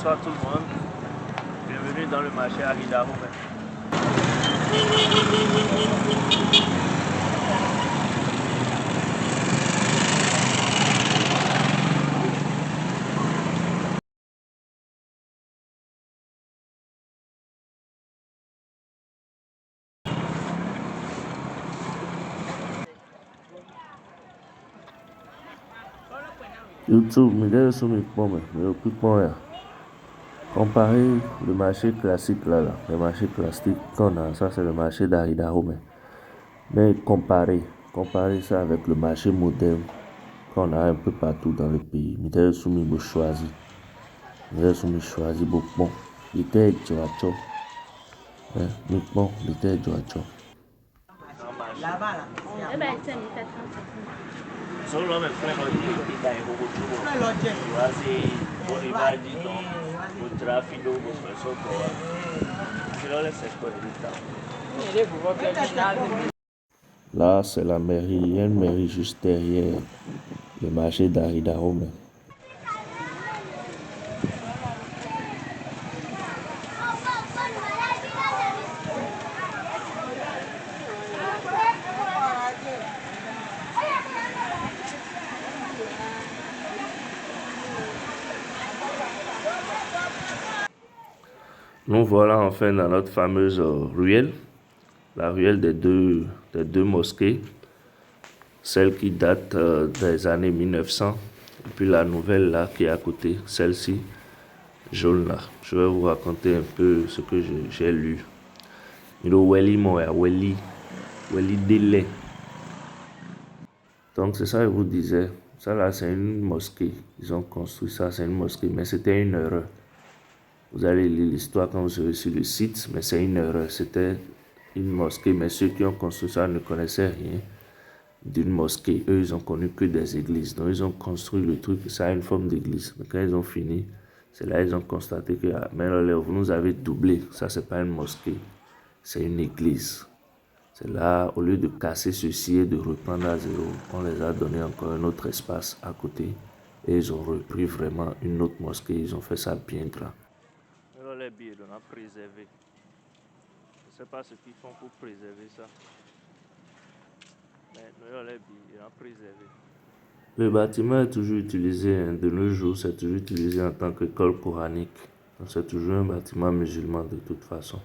Bonsoir tout le monde. Bienvenue dans le marché à Idaho. YouTube, mais sur mes points, mais au plus point, comparer le marché classique là, le marché classique qu'on a, ça c'est le marché d'Idaho, mais comparer ça avec le marché moderne qu'on a un peu partout dans le pays. Mais sur mes choisi, beaucoup. Il était Joacho, mais bon, il était Joacho. Là-bas, là. Eh ben, tiens, il fait 30 Solo me fue lo di dai hukumu. Wasi bonivaji no utrafido muso kwa. Silole sekko edita. Là, c'est la mairie, il y a une mairie juste derrière le marché d'Idaho. Nous voilà enfin dans notre fameuse ruelle, la ruelle des deux mosquées, celle qui date des années 1900, et puis la nouvelle là qui est à côté, celle-ci, jaune là. Je vais vous raconter un peu ce que j'ai lu. Weli Dele. Donc c'est ça que je vous disais, ça là c'est une mosquée, ils ont construit ça, c'est une mosquée, mais c'était une erreur. Vous allez lire l'histoire quand vous serez sur le site, mais c'est une erreur. C'était une mosquée, mais ceux qui ont construit ça ne connaissaient rien d'une mosquée. Eux, ils ont connu que des églises. Donc, ils ont construit le truc, ça a une forme d'église. Mais quand ils ont fini, c'est là qu'ils ont constaté que mais là, vous nous avez doublé. Ça, c'est pas une mosquée, c'est une église. C'est là, au lieu de casser ceci et de reprendre à zéro, on les a donné encore un autre espace à côté. Et ils ont repris vraiment une autre mosquée. Ils ont fait ça bien grand. Les billets on a préservé. Je ne sais pas ce qu'ils font pour préserver ça. Mais nous, les billets on a préservé. Le bâtiment est toujours utilisé, de nos jours, c'est toujours utilisé en tant qu'école coranique. C'est toujours un bâtiment musulman de toute façon.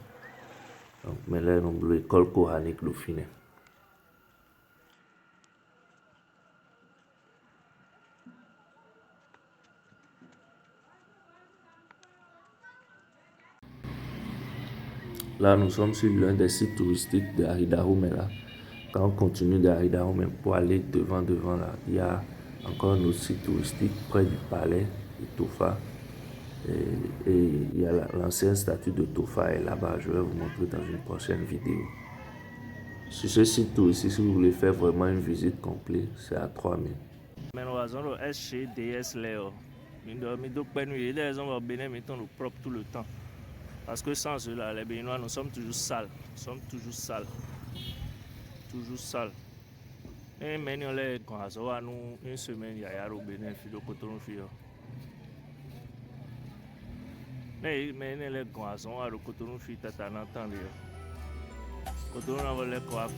Donc, mais là, l'école coranique le finit. Là, nous sommes sur l'un des sites touristiques de Idaho, mais là, quand on continue de Idaho, même pour aller devant là, il y a encore un autre site touristique près du palais de Tofa. Et il y a l'ancienne statue de Tofa est là-bas. Je vais vous montrer dans une prochaine vidéo. Sur ce site touristique, si vous voulez faire vraiment une visite complète, c'est à 3000. Mais nous avons le SCDS Léo. Nous propre tout le temps. Parce que sans cela, les Béninois, nous sommes toujours sales. Nous sommes toujours sales. Toujours sales. Et maintenant, nous une semaine, il y a au Bénin, de Cotonou. Mais les garçons, à Cotonou, t'as un temps. Cotonou, on va les croire.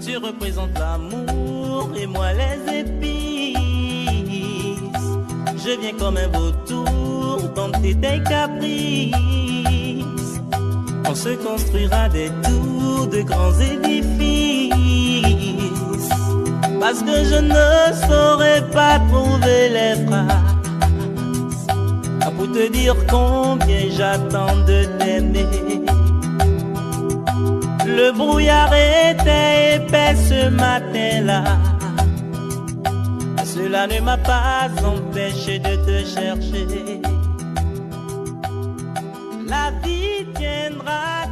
Tu représentes l'amour et moi les épices. Je viens comme un vautour tenter tes caprices. On se construira des tours de grands édifices. Parce que je ne saurais pas trouver les phrases pour te dire combien j'attends de t'aimer. Le brouillard était épais ce matin-là. Cela ne m'a pas empêché de te chercher. La vie tiendra